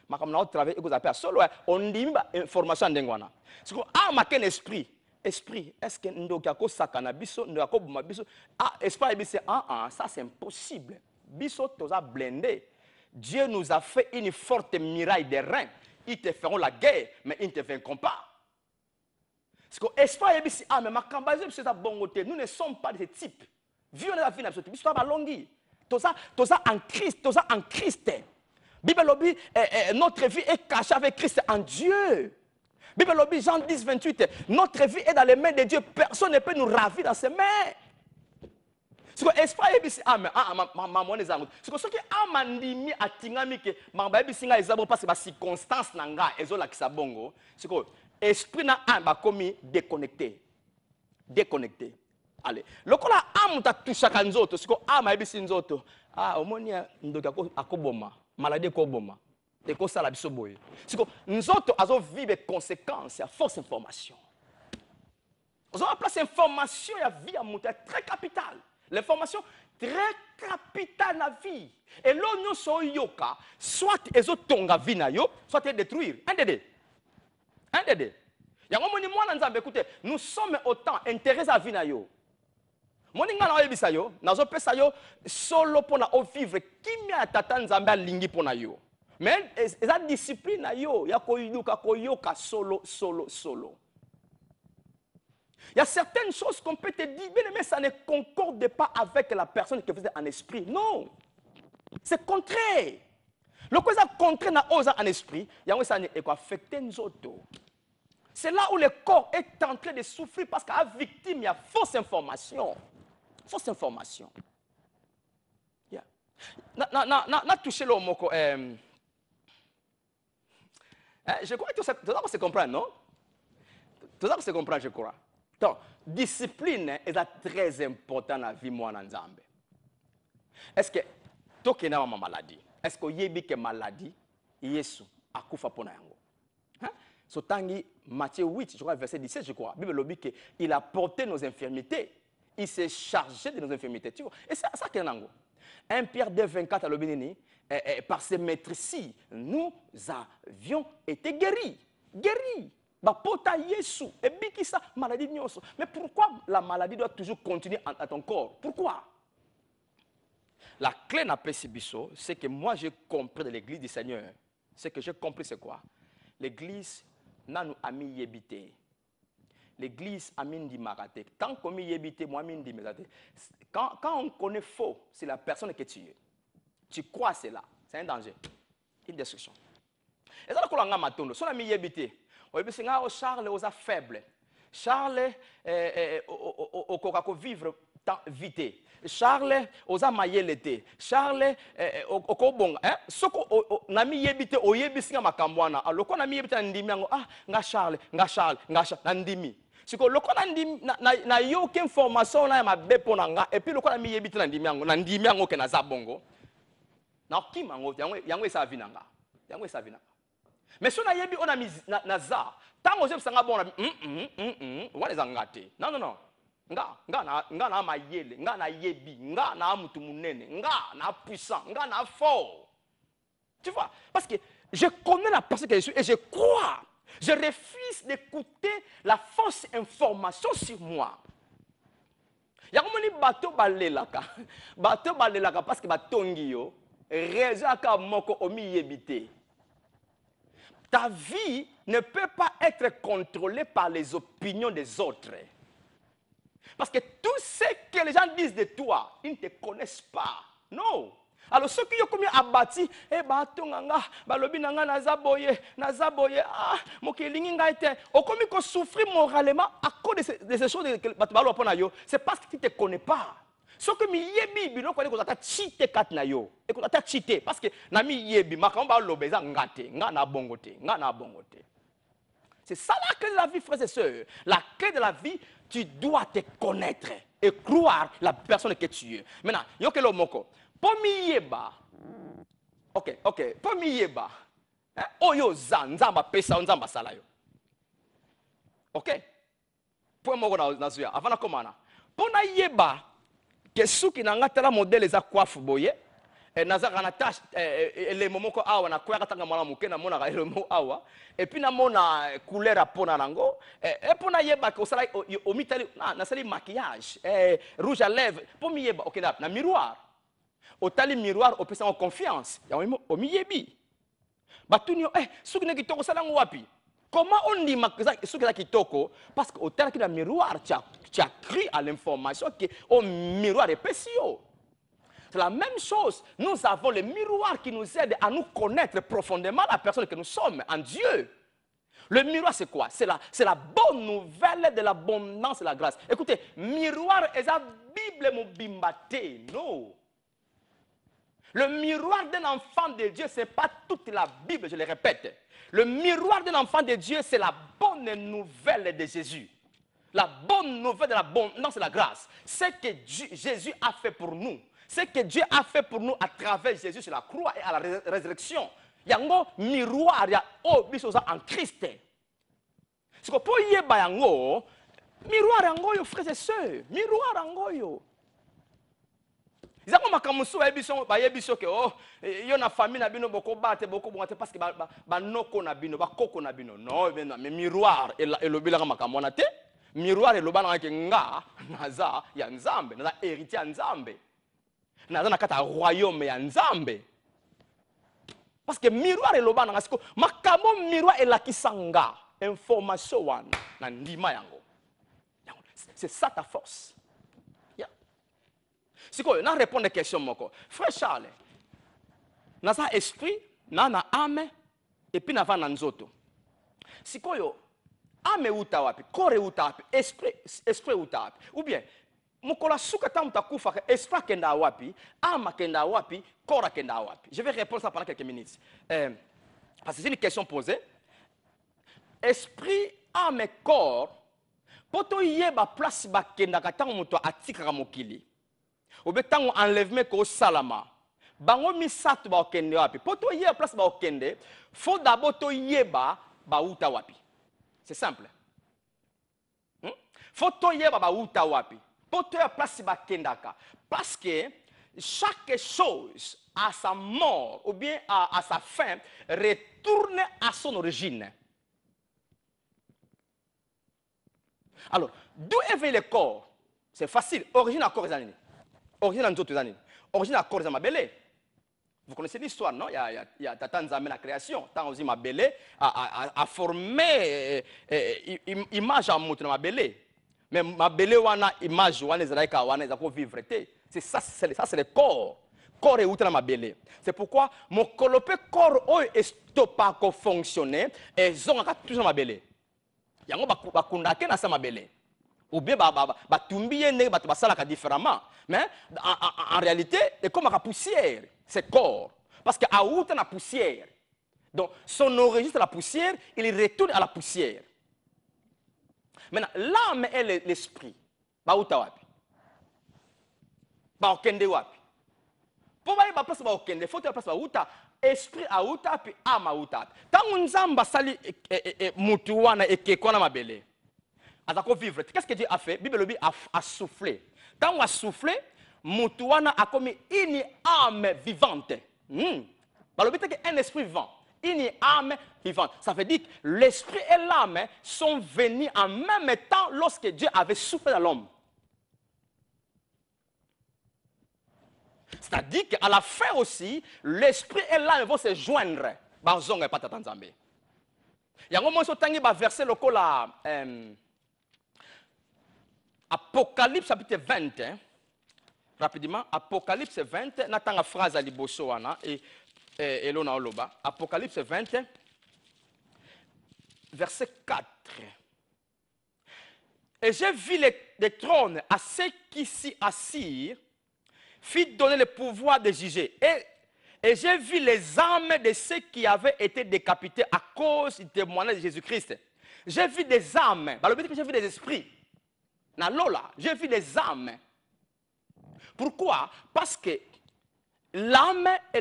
makamna au travail eko zapper solo on dit information ndengwana siko maken esprit est-ce que ndoki akosaka na biso ndo akobuma biso esprit biso ça c'est impossible biso toza blindé. Dieu nous a fait une forte muraille de reins. Ils te feront la guerre mais ils ne te vaincront pas. Siko esprit biso mais makamba biso ça bongote nous ne sommes pas de ce type. Vieux la vie na biso biso ba longi toza en Christ. Bible lobby, notre vie est cachée avec Christ en Dieu. Bible lobby, Jean 10, 28, notre vie est dans les mains de Dieu. Personne ne peut nous ravir dans ses mains. C'est que esprit ebisi maman les amours. C'est que ce qui amandimi atingami que mamba ebisi nga ezabo parce que ba circonstance nanga ezola kisa bongo. C'est que esprit na amba komi déconnecté. Allez, lokola amuta touchaka nzoto, c'est que ama ebisi nzoto. Omoni ndoka akoboma. Maladie koboma et ko sala biso boye siko nzoto azo vivre conséquences ya fausse information ozo a place information ya vie ya muta très capitale l'information très capitale na vie et l'onyo so yoka soit ezo tonga vie na yo soit détruire un des yango moni mwana nzambe écoutez nous sommes autant intéressés à vie na yo moninga na oyebisa yo nazo pesa yo solo pona o vivre kimia tata nzambe alingi pona yo mais eza discipline na yo ya koyiduka koyoka solo. Il y a certaines choses qu'on peut te dire mais ça ne concorde pas avec la personne que vous êtes en esprit. Non. C'est contraire. Le quoi ça contraire na oza en esprit, yango ça ne affecter nous autres. C'est là où le corps est en train de souffrir parce qu'à victime il y a fausse information. Fausse information. Yeah. Na touché le mot. Je crois que tout ça se comprend, non? Tout ça se comprend, je crois. Donc, discipline est très important dans la vie moi nzambe. Est-ce que tu as une maladie? Est-ce que tu as une maladie? Yesu akufa pona yango. Sotangi Matthieu 8, je crois verset 17, je crois. La Bible dit qu'il a porté nos infirmités. Il s'est chargé de nos infirmités. Tu vois? Et c'est ça qu'il y a. 1 Pierre 2, 24 à l'Obénéni, par ces maîtres-ci, nous avions été guéris. Bapota Yesu, et bikisa maladie nyoso. Mais pourquoi la maladie doit toujours continuer à ton corps? Pourquoi? La clé n'a pas biso, c'est que moi j'ai compris de l'église du Seigneur. Ce que j'ai compris, c'est quoi? L'église n'a nous ami yébité. L'église a mis di maraté. Tant qu'on m'y yébité, moi m'y di maraté. Quand on connaît faux, c'est la personne que tu es. Tu crois cela, c'est un danger, une destruction. Et ça, c'est ce matondo. Si on a mis yébité, on a Charles aux faibles. Charles au vivre vite. Charles aux amayelete. Charles au kobong. Ce qu'on a mis yébité au yébisi makambwana. Alors qu'on a mis yébité ndimi nga Charles ndimi. Si ko loko na yo ke information na ma bepo na nga et puis loko na mi yebiti na ndimi yango ke na za bongo na okima ngo yango esa vinanga. Yango esa vinanga. Mais si on a yebi on a mis na za, tango je sanga bon wale za ngate. Non non non. Nga na mayele, nga na yebi, nga na mutu munene, nga na puissant, nga na fort. Tu vois? Parce que je connais la personne que je suis et je crois. Je refuse d'écouter la fausse information sur moi. Yakomoni bato balelaka. Bato balelaka parce que batongi yo raison ka moko omi yebite. Ta vie ne peut pas être contrôlée par les opinions des autres. Parce que tout ce que les gens disent de toi, ils ne te connaissent pas. Non. Alors ceux qui ont commis abattu, batonganga, balobi nanga nazaboye, ah, mokelingi ngaite, au commis qu'on souffre moralement à cause de ces choses que batbalo apona yo, c'est parce que tu ne te connais pas. Ce que mi yebi bino ko ta chite kat na yo, et ko ta chite parce que na mi yebi makamba lobeza ngate, nga na bongote. C'est ça la clé de la vie, frères et sœurs. La clé de la vie, tu dois te connaître et croire la personne que tu es. Maintenant, yokelo moko. Pomi yeba. Ok. Pomi yeba. Oyo nzamba pesa nzamba sala yo. Ok. Point moko na zuya. Avant na komana. Pona yeba que suki na ngatala modèle za coiffe boye. Nazaka na tâche les moments ko awa na kwaka tanga mwana muke na mona ka elemo awa et puis na mona couleur a pona nango et pona yeba ko sala o mitali na sali maquillage rouge à lèvres pour mi yeba ok na miroir au tali miroir au pesa en confiance ya o mi yebi batuni suki ne kitoko sala wapi comment on dit suki la kitoko parce que au tali ki na miroir tu as cru à l'information que au miroir est précieux. C'est la même chose. Nous avons le miroir qui nous aide à nous connaître profondément la personne que nous sommes en Dieu. Le miroir, c'est quoi? C'est la bonne nouvelle de l'abondance et la grâce. Écoutez, miroir est la Bible mobimbate. Non. Le miroir d'un enfant de Dieu, ce n'est pas toute la Bible, je le répète. Le miroir d'un enfant de Dieu, c'est la bonne nouvelle de Jésus. La bonne nouvelle de l'abondance et la grâce. C'est ce que Jésus a fait pour nous. Ce que Dieu a fait pour nous à travers Jésus sur la croix et à la résurrection. Il y a un miroir, il y a en Christ. C'est que pour y avoir miroir en frères et sœurs, miroir en ils ont makamusu bayebiso ke yo na famille na bino boko bate boko bonate parce que ba noko na bino ba koko na bino non mais miroir et lobila makamona te miroir et lobana ke nga naza ya nzambe naza héritier ya nzambe. Naza na kata royaume ya nzambe parce que miroir eloba na siko makamo miroir elakisanga information wana na ndima yango c'est ça ta force yeah. Siko na répondre question moko frère Charles naza esprit na âme et puis na va na nzoto siko yo âme uta wapi corps uta wapi esprit uta wapi ou bien Mokola suka tamuta kufa esprit kenda wapi, âme kenda wapi, corps kenda wapi. Je vais répondre ça pendant quelques minutes. Parce que c'est une question posée. Esprit, âme et corps, poto yeba place ba kenda katango muto atika mokili. Obe tango enlèvement ko salama. Bango misatu ba okende wapi. Poto yeba place ba okende, faut d'abord to yeba ba uta wapi. C'est simple. Faut to yeba ba uta wapi. Parce que chaque chose à sa mort ou bien à sa fin retourne à son origine. Alors, d'où est venu le corps? C'est facile. Origine à corps des années. Origine à d'autres années. Origine à corps des Mabélé. Vous connaissez l'histoire, non? Il y a Tata Nzambe la création. Tant aussi Mabélé a formé image à Moutou Mabélé. Mais ma belle wana image wana zalaika wana za ko vivre té. C'est ça c'est le corps. Corps est outre ma belle. C'est pourquoi mon colopé corps o estopa ko fonctionner et zonga toujours ma belle. Yango ba kundake na sa ma belle. Ou bien ba tumbiye ne ba sala ka différemment. Mais en réalité c'est comme la poussière, c'est corps parce que a outre la poussière. Donc son origine c'est la poussière, il retourne à la poussière. Maintenant, l'âme et l'esprit, ba uta wapi? Ba okende wapi? Pour aller à place il faut que place auta esprit auta puis âme auta. Tant nzamba sali mutu wana ekekona mabele. Azako vivre. Qu'est-ce que Dieu a fait? Bible a soufflé. Tant on a soufflé, mutu wana a commis une âme vivante. Balobi que un esprit vivant, une âme vivante. Ça veut dire que l'esprit et l'âme sont venus en même temps lorsque Dieu avait soufflé dans l'homme. C'est-à-dire qu'à la fin aussi, l'esprit et l'âme vont se joindre. Il y a un moment où il y a un verset local à Apocalypse chapitre 20. Rapidement, Apocalypse 20, n'a pas phrase à liboso et l'on a oloba. Apocalypse 20, verset 4. Et j'ai vu les trônes à ceux qui s'y assirent, fit donner le pouvoir de juger. Et j'ai vu les âmes de ceux qui avaient été décapités à cause du témoignage de Jésus-Christ. J'ai vu des âmes. J'ai vu des esprits. J'ai vu des âmes. Pourquoi? Parce que l'âme et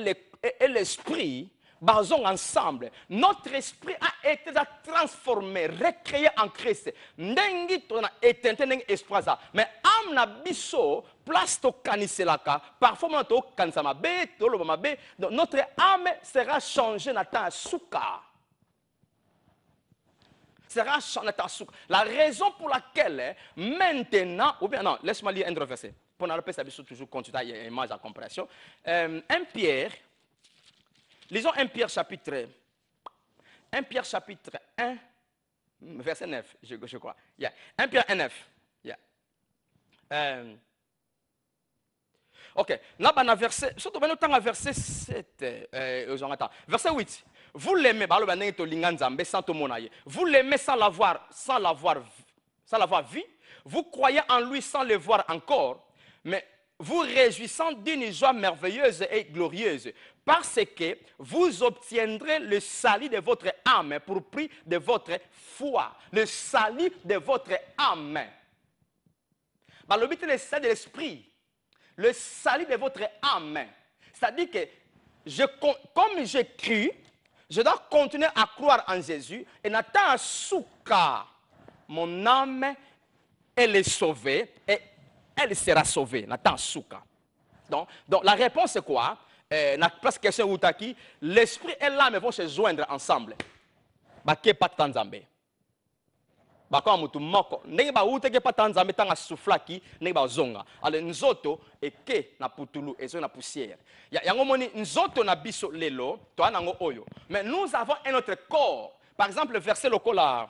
l'esprit basons ensemble. Notre esprit a été transformé, recréé en Christ. Ndengi tona etente ndengi esprit ça. Mais âme na biso place to kaniselaka. Parfois on to kansama be to loba be. Notre âme sera changée na ta souka. Sera changée na ta souka. La raison pour laquelle maintenant ou bien non, laisse-moi lire un autre verset. Pour ne pas toujours continuer à image à compréhension. 1 Pierre. Lisons 1 Pierre chapitre 1, verset 9, je crois. Yeah. 1 Pierre 1, 9. Yeah. Ok. Là, on a verset, surtout verset 7. Verset 8. Vous l'aimez, vous l'aimez sans l'avoir vu. Vous croyez en lui sans le voir encore. Mais vous réjouissant d'une joie merveilleuse et glorieuse, parce que vous obtiendrez le salut de votre âme pour prix de votre foi. Le salut de votre âme. Le but est le salut de l'esprit. Le salut de votre âme. C'est-à-dire que, comme j'ai cru, je dois continuer à croire en Jésus et n'attends souka. Mon âme, elle est sauvée et elle sera sauvée. N'attends souka. Donc, la réponse c'est quoi? Na place question utaki, l'esprit et l'âme vont se joindre ensemble. Baké pas tanzambe. Bako mutu moko. Ndenge ba uteke pas tanzambe tanga souflaki, ndenge ba zonga. Ale nzoto eke na putulu ezo na poussière. Yango moni nzoto na biso lelo, to anango oyo. Mais nous avons un autre corps. Par exemple, le verset local à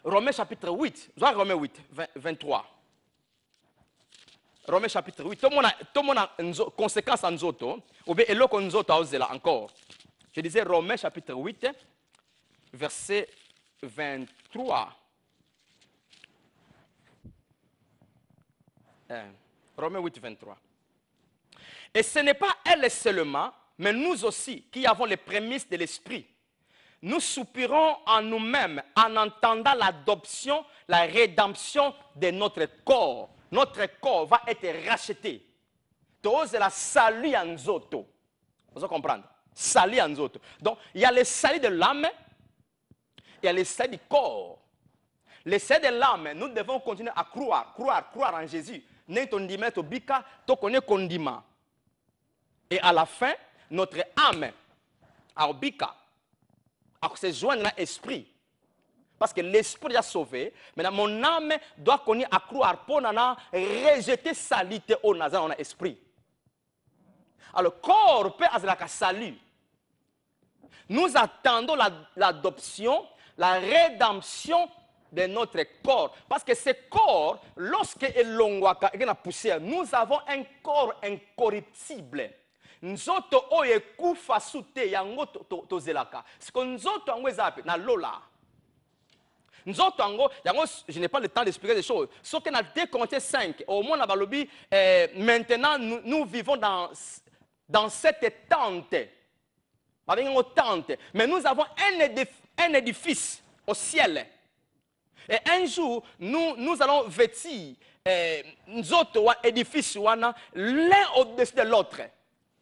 Romains chapitre 8, Romains 8, 23. Romains chapitre 8, tout le monde a une conséquence en Nzoto, ou bien eloko Nzoto a osé là encore. Je disais Romains chapitre 8, verset 23. Romains 8, 23. Et ce n'est pas elle seulement, mais nous aussi, qui avons les prémices de l'esprit. Nous soupirons en nous-mêmes en entendant l'adoption, la rédemption de notre corps. Notre corps va être racheté. C'est la salut en Zoto. Vous comprenez? Salut en Zoto. Donc, il y a le salut de l'âme, il y a le salut du corps. Le salut de l'âme, nous devons continuer à croire en Jésus. Et à la fin, notre âme, à Obika, à se joindre à l'esprit. Parce que l'esprit a sauvé, maintenant mon âme doit connaître à croire pour rejeter salité au nazar dans l'esprit. Alors le corps peut avoir la salut. Nous attendons l'adoption, la rédemption de notre corps. Parce que ce corps, lorsque il poussière, nous avons un corps incorruptible. Nzoto oye kufa sute yango tozelaka. Ce que nzoto ango ezape na lola. Nzoto ango yango, je n'ai pas le temps d'expliquer des choses. Sauf que dans 2 Corinthiens 5, au moins balobi, maintenant nous vivons dans cette tente. Mais nous avons un édifice au ciel. Et un jour, nous allons vêtir nzoto wa édifice wana l'un au-dessus de l'autre.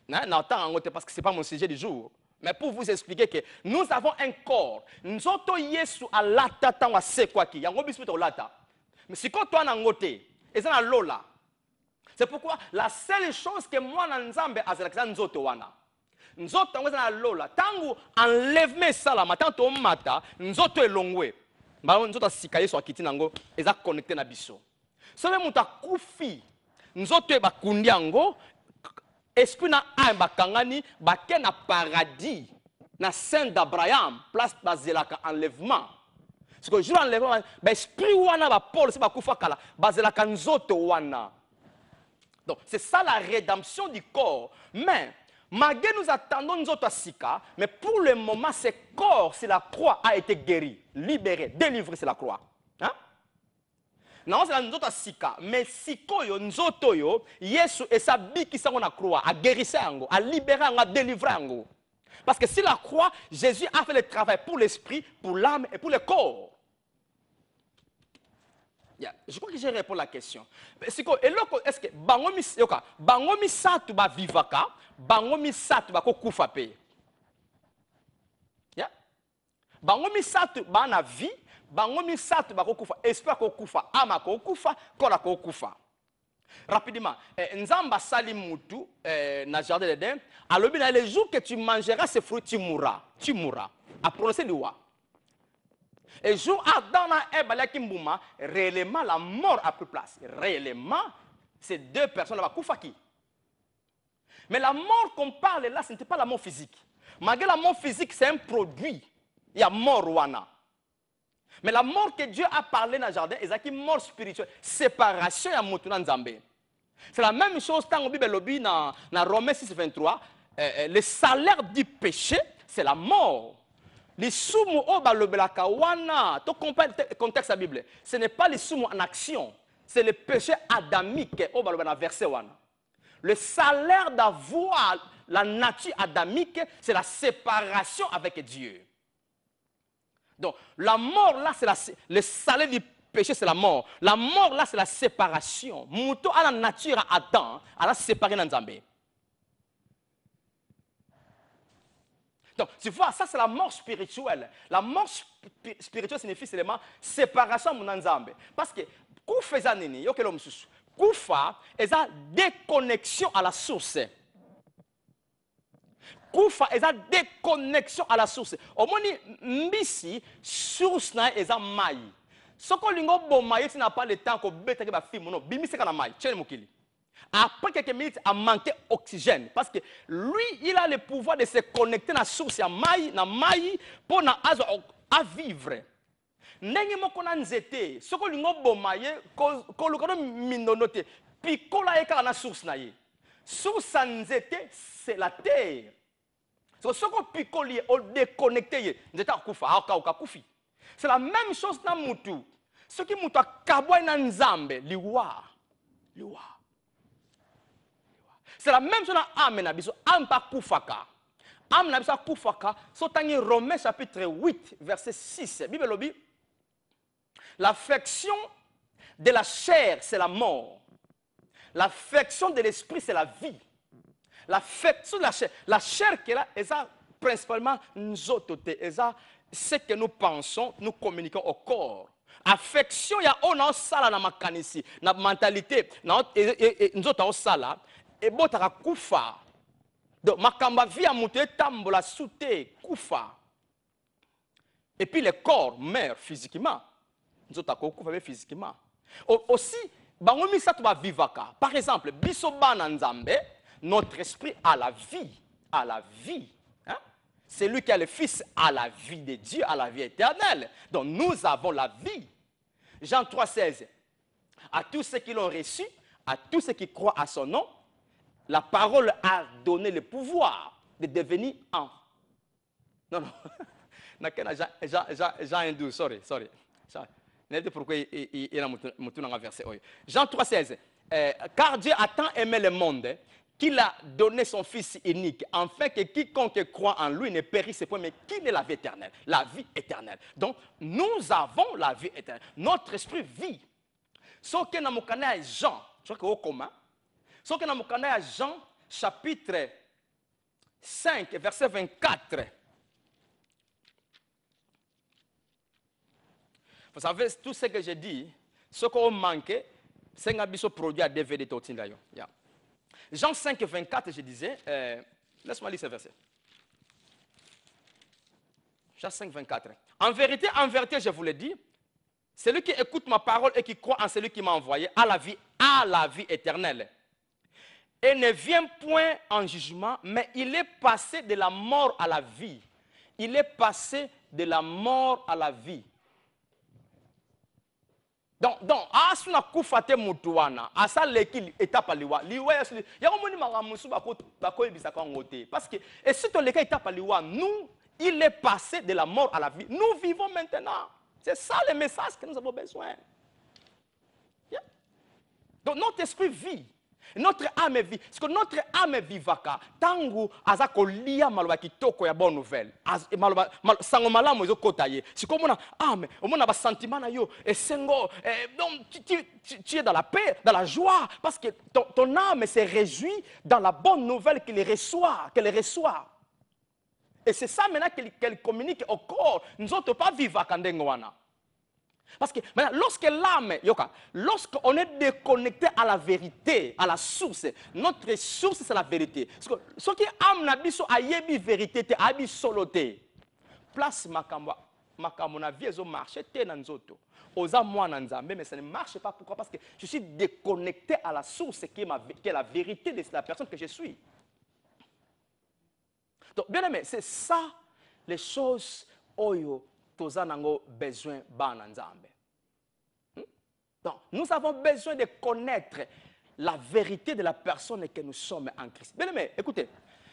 parce que ce n'est pas mon sujet du jour. Mais pour vous expliquer que nous avons un corps. Nous avons Yesu à lata tanwa se quoi qui. Yango bismuto lata. Mais si quand toi n'angote, et ça na lola. C'est pourquoi la seule chose que moi n'anzambe azalakza nzoto wana. Nzoto ngweza na lola. Tangu enlèvement salama tanto mata nzoto elongwe. Ba nzoto sikaye so akiti nango eza connecté na biso. Sobe muta kufi nzoto e bakundi yango. Esprit na amba kangani baké na paradis na sein d'Abraham place bazelaka enlèvement. Parce que jour enlèvement ba esprit wana ba Paul c'est ba kufa kala bazelaka nzoto wana. Donc c'est ça la rédemption du corps. Mais malgré nous attendons nzoto sika, mais pour le moment ce corps c'est la croix a été guéri, libéré, délivré c'est la croix. Hein? Non, c'est la nzoto sika, mais sikoyo nzoto yo, Yesu et sa biki sango na croix, a guéri sango, a libéré sango, a délivré sango. Parce que si la croix, Jésus a fait le travail pour l'esprit, pour l'âme et pour le corps. Yeah. Je crois que j'ai répondu à la question. Est-ce que bangomi satu ba vivaka, bangomi satu ba kokufa pe. Yeah. Bangomi satu ba na vie. Bangomi satu bakokufa, esprit kokufa, ama kokufa, kola kokufa. Rapidement, nzamba sali mutu na jardin d'Éden, alors bien le jour que tu mangeras ces fruits tu mourras, tu mourras. À prononcer le wa. Et jour Adam na Eva kimbouma, réellement la mort a pris place. Réellement, ces deux personnes là kufa qui. Mais la mort qu'on parle là, ce n'était pas la mort physique. Malgré la mort physique, c'est un produit. Il y a mort wana. Mais la mort que Dieu a parlé dans le jardin, c'est une mort spirituelle. Séparation ya mutu na nzambe. C'est la même chose dans la Bible lobby dans Romains 6, 23. Le salaire du péché, c'est la mort. Les sumo oba lobelaka wana, tu comprends le contexte de la Bible. Ce n'est pas les sumo en action, c'est le péché adamique oba lobela verset wana. Le salaire d'avoir la nature adamique, c'est la séparation avec Dieu. Donc, la mort là, c'est le salaire du péché, c'est la mort. La mort là, c'est la séparation. Mouto à la nature à Adam, à la séparer dans Nzambé. Donc, tu vois, ça c'est la mort spirituelle. La mort spirituelle signifie seulement séparation de Nzambé. Parce que, Koufa zanini, yo kelo msusu. Koufa est la déconnexion à la source. Koufa est la déconnexion à la source. Au moins, mbisi, source na est la maille. Ce qu'on lingo bon maille, tu n'as pas le temps qu'on bête avec ma fille, non, bimi c'est la maille, tiens le mokili. Après quelques minutes, a manqué oxygène. Parce que lui, il a le pouvoir de se connecter à la source à maille, pour à vivre. Nengi moko na nzete, ce qu'on lingo bon maille, ko lukano minonote, puis kola eka na source na ye. Source à nzete, c'est la terre. Ce qu'on picolier, on déconnecté, c'est la même chose dans Moutou. Ce qui moutou a kaboué dans Nzambe, liwa. C'est la même chose dans Amen, Am pa koufaka. Am na bisa koufaka, sotangi Romains chapitre 8, verset 6. Bible lobby. L'affection de la chair, c'est la mort. L'affection de l'esprit, c'est la vie. L'affection de la chair qui est là, c'est principalement nous autres, c'est ce que nous pensons, nous communiquons au corps. Affection, il y a on sala na makanisi, na mentalité, nous autres sala, et botara kufa. Donc makamba via muté tambola souté kufa. Et puis le corps meurt physiquement. Nous autres kufa physiquement. Aussi, bangomi sa tuba vivaka. Par exemple, bisoba na nzambe. Notre esprit a la vie, Hein? C'est lui qui a le Fils à la vie de Dieu, à la vie éternelle. Donc nous avons la vie. Jean 3,16. À tous ceux qui l'ont reçu, à tous ceux qui croient à son nom, la parole a donné le pouvoir de devenir un. Non. Jean 1,12, sorry. Pourquoi il a un verset. Jean 3,16. Car Dieu a tant aimé le monde qu'il a donné son Fils unique, afin que quiconque croit en lui ne périsse point, mais qu'il ait la vie éternelle. La vie éternelle. Donc, nous avons la vie éternelle. Notre esprit vit. Ce que nous avons Jean, je crois que au commun, ce que nous avons Jean, chapitre 5, verset 24. Vous savez, tout ce que j'ai dit, ce qu'on manquait, c'est un biso produit à DVD Totinda. Yeah. Jean 5, 24, je disais, laisse-moi lire ce verset. Jean 5, 24. En vérité, je vous le dis, celui qui écoute ma parole et qui croit en celui qui m'a envoyé a la vie éternelle. Et ne vient point en jugement, mais il est passé de la mort à la vie. Il est passé de la mort à la vie. Donc, asuna kufate mutuana, asa leki étape liwa. Liwa ya moni magamusu bako ebisa ka ngote. Parce que et si to leka étape liwa, nous il est passé de la mort à la vie. Nous vivons maintenant. C'est ça le message que nous avons besoin. Yeah. Donc notre esprit vit. Notre âme vit. Parce que notre âme vivaka. Tangu azako lia maloba kitoko ya bonne nouvelle. Sango malamu ezo kotaye. Si comme on a âme, on a sentiment na yo. Et sengo, donc tu es dans la paix, dans la joie. Parce que ton âme se réjouit dans la bonne nouvelle qu'elle reçoit. Et c'est ça maintenant qu'elle communique au corps. Nous n'autres pas vivre à Kandengwana. Parce que maintenant, lorsqu'on est déconnecté à la vérité, à la source, notre source c'est la vérité. Parce que ce qui ame nabiso ayebi vérité te abi solote. Place makambo na vie ezo marcher te nanzoto. Oza moi nanzambe mais ça ne marche pas. Pourquoi? Parce que je suis déconnecté à la source qui est la vérité de la personne que je suis. Donc, bien aimé, c'est ça les choses oyo tozanango besoin bananzambe. Donc, nous avons besoin de connaître la vérité de la personne que nous sommes en Christ. Bien aimé, écoutez,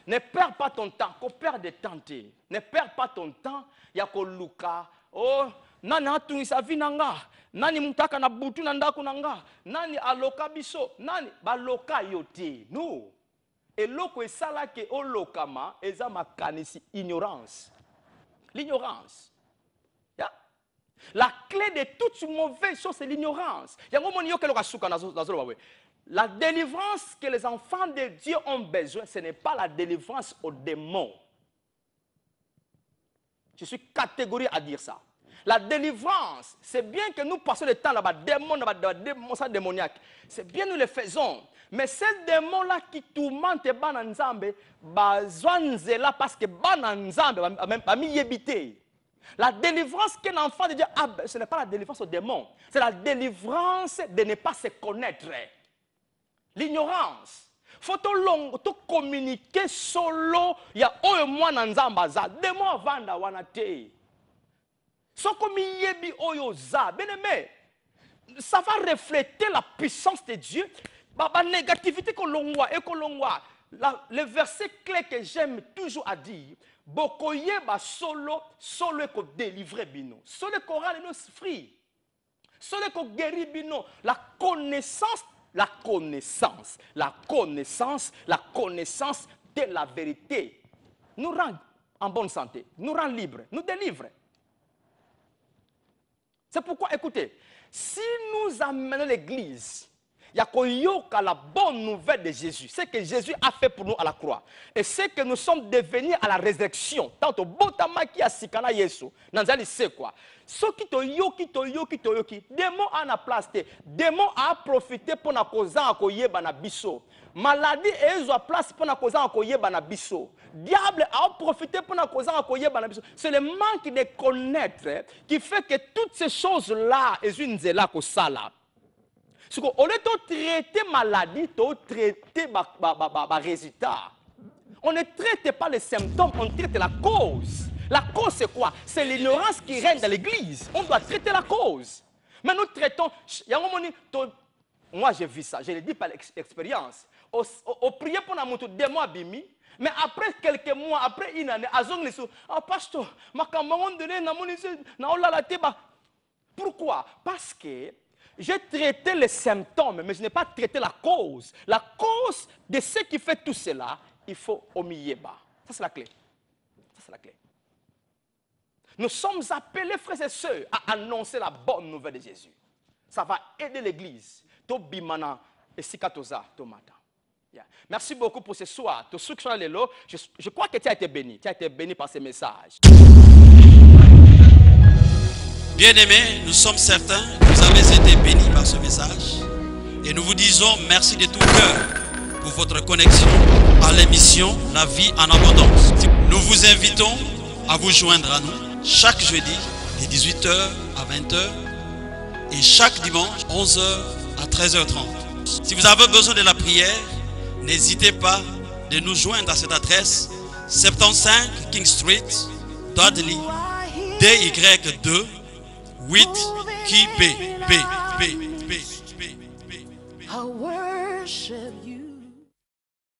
ne perds pas ton temps, qu'on perd de tenter. Ne perds pas ton temps, yako luka, oh, nani hatu isavi nanga, nani mutaka na butu nandaku nanga, nani aloka biso, nani baloka yote, nous. Et loko esala ke olokama eza makanisi ignorance. L'ignorance. Yeah? La clé de toute mauvaise chose c'est l'ignorance. La délivrance que les enfants de Dieu ont besoin, ce n'est pas la délivrance aux démons. Je suis catégorique à dire ça. La délivrance, c'est bien que nous passons le temps là-bas, démons, démoniaque. C'est bien nous le faisons. Mais ces démons-là qui tourmentent Bananzambe, bazwanzela parce que Bananzambe va m'y éviter. La délivrance qu'un enfant de Dieu a, ce n'est pas la délivrance aux démons. C'est la délivrance de ne pas se connaître. L'ignorance. Faut to communiquer solo. Il y a un mois nanzamba za. Démon vanda wanate. Soko miyebi oyoza. Bien aimé, ça va refléter la puissance de Dieu. La négativité que l'on voit et que l'on voit. Le verset clé que j'aime toujours à dire, Bokoye ba solo ko délivrer bino. Solo ko rend nos free. Solo ko guérir bino. La connaissance de la vérité nous rend en bonne santé, nous rend libres, nous délivre. C'est pourquoi, écoutez, si nous amenons l'église, il y a la bonne nouvelle de Jésus. Ce que Jésus a fait pour nous à la croix. Et ce que nous sommes devenus à la résurrection. Tant au botama qui a sikana Yesu. Nanzali c'est quoi? Ce qui to yoki. Démon a la place. Démon a profité pour na causa à koyeba na biso. Maladie est à place pour na causa à koyeba na biso. Diable a profité pour na causa à koyeba na biso. C'est le manque de connaître qui fait que toutes ces choses-là, est une zéla ko sala. Au lieu de traiter maladie, de traiter résultat. On ne traite pas les symptômes, on traite la cause. La cause c'est quoi? C'est l'ignorance qui règne dans l'église. On doit traiter la cause. Mais nous traitons... Moi j'ai vu ça, je le dis par l'expérience. Au prier pour la moto, 2 mois bimi. Mais après quelques mois, après une année, pasteur, pourquoi? Parce que j'ai traité les symptômes, mais je n'ai pas traité la cause. La cause de ce qui fait tout cela, il faut omiyeba. Ça, c'est la clé. Ça, c'est la clé. Nous sommes appelés, frères et sœurs, à annoncer la bonne nouvelle de Jésus. Ça va aider l'église. To bimana et sikatoza tomata. Yeah. Merci beaucoup pour ce soir. Je crois que tu as été béni. Tu as été béni par ces messages. Bien-aimés, nous sommes certains que vous avez été bénis par ce message. Et nous vous disons merci de tout cœur pour votre connexion à l'émission La Vie en Abondance. Nous vous invitons à vous joindre à nous chaque jeudi de 18h à 20h et chaque dimanche 11h à 13h30. Si vous avez besoin de la prière, n'hésitez pas de nous joindre à cette adresse 75 King Street, Dudley, DY2 8 QB. I worship